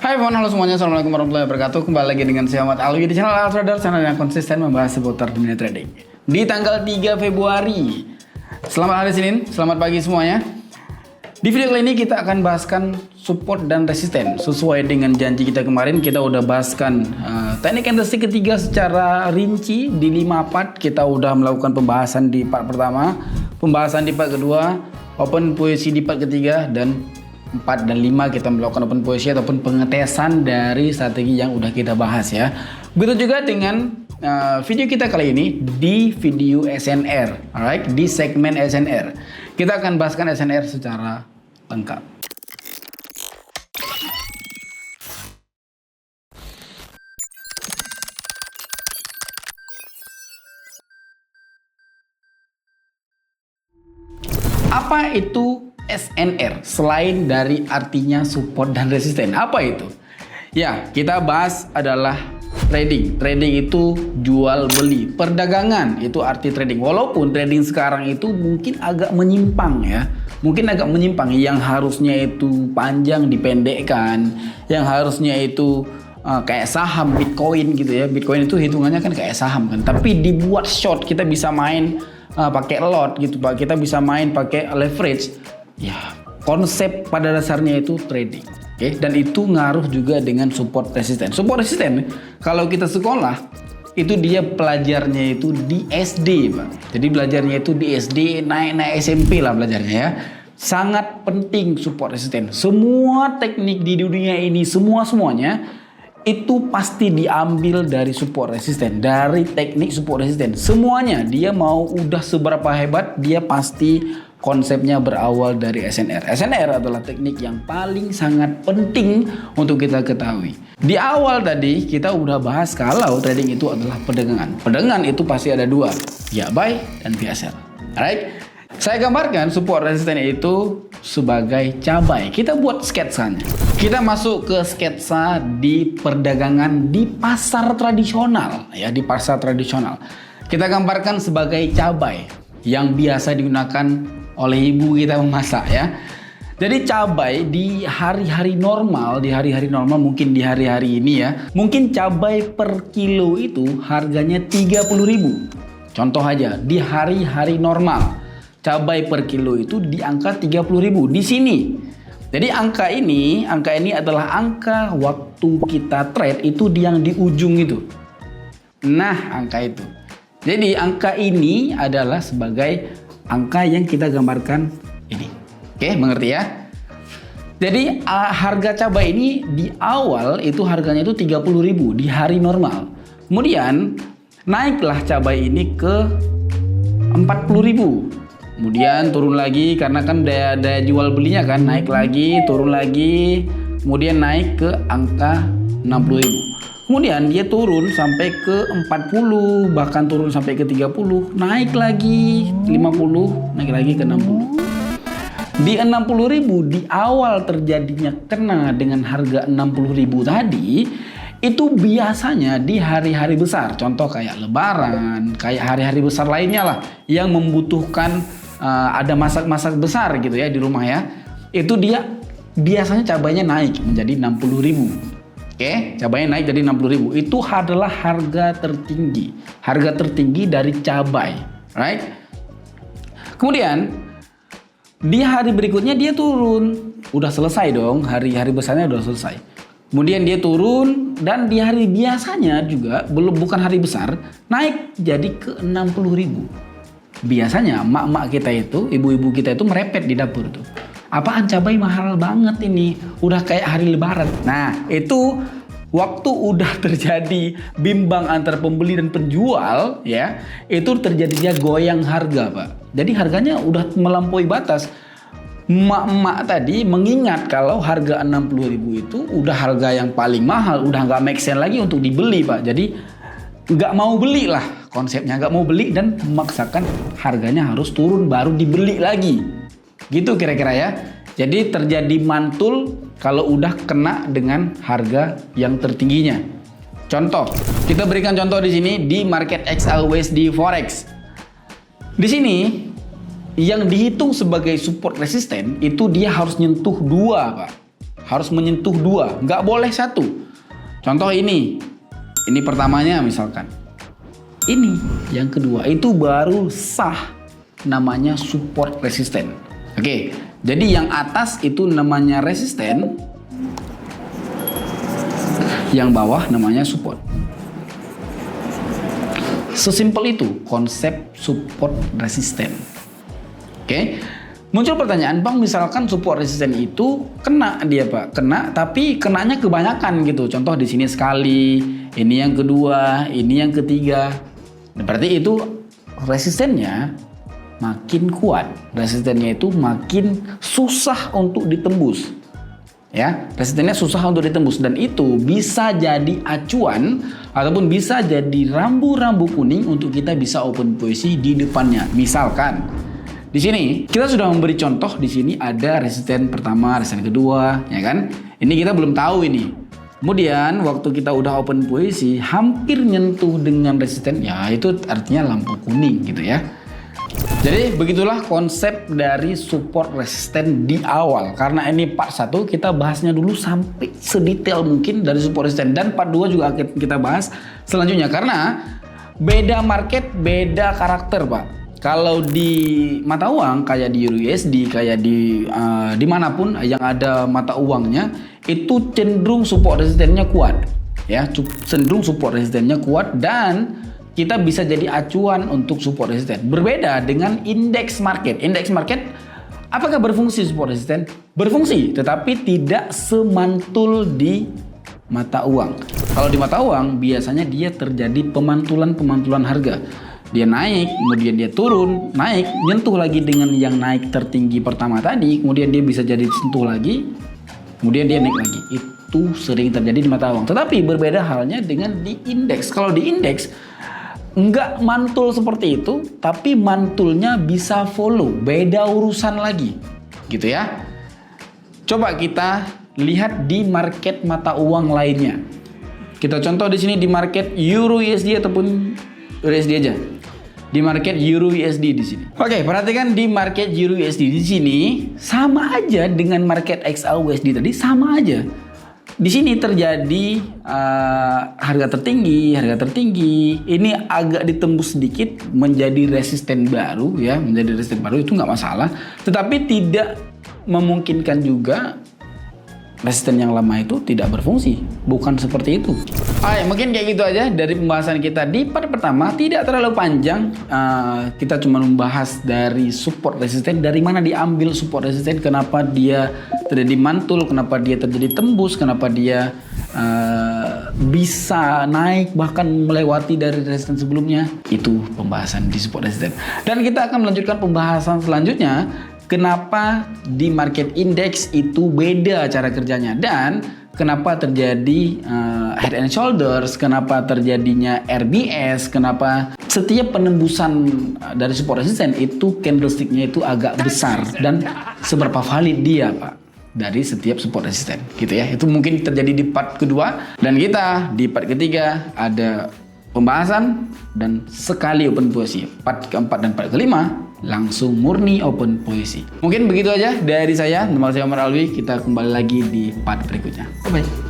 Hai everyone, halo semuanya, assalamualaikum warahmatullahi wabarakatuh. Kembali lagi dengan saya Ahmad Alwi di channel Altrader, channel yang konsisten membahas seputar dunia trading. Di tanggal 3 Februari, selamat hari Senin, selamat pagi semuanya. Di video kali ini kita akan bahaskan support dan resisten. Sesuai dengan janji kita kemarin, kita udah bahaskan teknik candlestick ketiga secara rinci di 5 part. Kita udah melakukan pembahasan di part pertama, pembahasan di part kedua, open posisi di part ketiga, dan 4 dan 5 kita melakukan open posisi ataupun pengetesan dari strategi yang udah kita bahas ya. Begitu juga dengan video kita kali ini di video SNR, alright, di segmen SNR. Kita akan bahaskan SNR secara lengkap. Apa itu SNR selain dari artinya support dan resisten? Apa itu? Ya, kita bahas adalah trading. Trading itu jual beli. Perdagangan itu arti trading. Walaupun trading sekarang itu mungkin agak menyimpang ya. Mungkin agak menyimpang, yang harusnya itu panjang dipendekkan, yang harusnya itu kayak saham Bitcoin gitu ya. Bitcoin itu hitungannya kan kayak saham kan. Tapi dibuat short, kita bisa main pakai lot gitu Pak. Kita bisa main pakai leverage. Ya, konsep pada dasarnya itu trading. Oke, dan itu ngaruh juga dengan support resisten. Support resisten kalau kita sekolah itu dia pelajarnya itu di SD, Pak. Jadi belajarnya itu di SD, naik SMP lah belajarnya ya. Sangat penting support resisten. Semua teknik di dunia ini semuanya itu pasti diambil dari support resisten, dari teknik support resisten. Semuanya, dia mau udah seberapa hebat, dia pasti konsepnya berawal dari SNR. SNR adalah teknik yang paling sangat penting untuk kita ketahui. Di awal tadi kita udah bahas kalau trading itu adalah perdagangan. Perdagangan itu pasti ada dua, via buy dan via sell. Alright? Saya gambarkan support resisten itu sebagai cabai. Kita buat sketsanya. Kita masuk ke sketsa di perdagangan di pasar tradisional ya, di pasar tradisional. Kita gambarkan sebagai cabai yang biasa digunakan oleh ibu kita memasak ya. Jadi cabai di hari-hari normal, mungkin di hari-hari ini ya, mungkin cabai per kilo itu harganya 30.000. Contoh aja, di hari-hari normal cabai per kilo itu di angka 30.000 di sini. Jadi angka ini adalah angka waktu kita trade itu yang di ujung itu. Nah, angka itu. Jadi angka ini adalah sebagai angka yang kita gambarkan ini. Oke, mengerti ya? Jadi harga cabai ini di awal itu harganya itu 30.000 di hari normal. Kemudian naiklah cabai ini ke 40.000. Kemudian turun lagi karena kan daya jual belinya kan naik lagi, turun lagi, kemudian naik ke angka 60.000. Kemudian dia turun sampai ke 40, bahkan turun sampai ke 30, naik lagi 50, naik lagi ke 60. Di 60.000 di awal terjadinya kena dengan harga 60.000 tadi, itu biasanya di hari-hari besar, contoh kayak lebaran, kayak hari-hari besar lainnya lah yang membutuhkan ada masak-masak besar gitu ya di rumah ya. Itu dia biasanya cabainya naik menjadi 60.000. Oke, cabainya naik jadi 60.000. Itu adalah harga tertinggi. Harga tertinggi dari cabai, right? Kemudian di hari berikutnya dia turun. Udah selesai dong, hari-hari besarnya udah selesai. Kemudian dia turun dan di hari biasanya juga bukan hari besar, naik jadi ke 60.000. Biasanya emak-emak kita itu, ibu-ibu kita itu merepet di dapur tuh. Apaan cabai mahal banget ini, udah kayak hari lebaran. Nah, itu waktu udah terjadi bimbang antar pembeli dan penjual ya, itu terjadinya goyang harga, Pak. Jadi harganya udah melampaui batas. Emak-emak tadi mengingat kalau harga 60.000 itu udah harga yang paling mahal, udah nggak make sense lagi untuk dibeli, Pak. Jadi nggak mau beli lah konsepnya, nggak mau beli dan memaksakan harganya harus turun baru dibeli lagi. Gitu kira-kira ya. Jadi terjadi mantul kalau udah kena dengan harga yang tertingginya. Contoh, kita berikan contoh di sini di market XLUSD Forex. Di sini yang dihitung sebagai support resisten itu dia harus nyentuh 2, Pak. harus menyentuh dua, nggak boleh satu. Contoh ini pertamanya misalkan. Ini yang kedua, itu baru sah namanya support resisten. Oke, jadi yang atas itu namanya resisten, yang bawah namanya support. Sesimpel itu konsep support resisten. Oke, muncul pertanyaan, Bang, misalkan support resisten itu kena dia, Pak. Kena, tapi kenanya kebanyakan gitu. Contoh di sini sekali, ini yang kedua, ini yang ketiga. Berarti itu resistennya makin kuat. Resistennya itu makin susah untuk ditembus. Ya, resistennya susah untuk ditembus dan itu bisa jadi acuan ataupun bisa jadi rambu-rambu kuning untuk kita bisa open posisi di depannya. Misalkan di sini kita sudah memberi contoh, di sini ada resisten pertama, resisten kedua, ya kan? Ini kita belum tahu ini. Kemudian waktu kita udah open posisi hampir nyentuh dengan resisten, ya itu artinya lampu kuning gitu ya. Jadi begitulah konsep dari support resisten di awal. Karena ini part 1 kita bahasnya dulu sampai sedetail mungkin dari support resisten, dan part 2 juga kita bahas selanjutnya karena beda market, beda karakter, Pak. Kalau di mata uang kayak di Euro USD, kayak di dimanapun yang ada mata uangnya, itu cenderung support resistennya kuat, ya, cenderung support resistennya kuat dan kita bisa jadi acuan untuk support resisten. Berbeda dengan indeks market. Indeks market apakah berfungsi support resisten? Berfungsi, tetapi tidak semantul di mata uang. Kalau di mata uang biasanya dia terjadi pemantulan harga. Dia naik, kemudian dia turun, naik, nyentuh lagi dengan yang naik tertinggi pertama tadi, kemudian dia bisa jadi sentuh lagi, kemudian dia naik lagi. Itu sering terjadi di mata uang. Tetapi berbeda halnya dengan di indeks. Kalau di indeks nggak mantul seperti itu, tapi mantulnya bisa follow, beda urusan lagi, gitu ya. Coba kita lihat di market mata uang lainnya. Kita contoh di sini di market Euro USD ataupun USD aja. Di market Euro USD di sini. Oke, perhatikan di market Euro USD di sini sama aja dengan market XAU USD tadi, sama aja. Di sini terjadi harga tertinggi. Ini agak ditembus sedikit menjadi resisten baru, ya, menjadi resisten baru itu nggak masalah. Tetapi tidak memungkinkan juga resisten yang lama itu tidak berfungsi. Bukan seperti itu. Mungkin kayak gitu aja dari pembahasan kita di part pertama. Tidak terlalu panjang. Kita cuma membahas dari support resisten. Dari mana diambil support resisten. Kenapa dia terjadi mantul. Kenapa dia terjadi tembus. Kenapa dia bisa naik bahkan melewati dari resisten sebelumnya. Itu pembahasan di support resisten. Dan kita akan melanjutkan pembahasan selanjutnya. Kenapa di market index itu beda cara kerjanya dan kenapa terjadi head and shoulders, kenapa terjadinya RBS, kenapa setiap penembusan dari support resisten itu candlesticknya itu agak besar dan seberapa valid dia, Pak, dari setiap support resisten, gitu ya. Itu mungkin terjadi di part kedua dan kita di part ketiga ada pembahasan dan sekali open posisi. Part keempat dan part kelima langsung murni open posisi. Mungkin begitu aja dari saya. Nama saya Omar Alwi. Kita kembali lagi di part berikutnya. Bye-bye.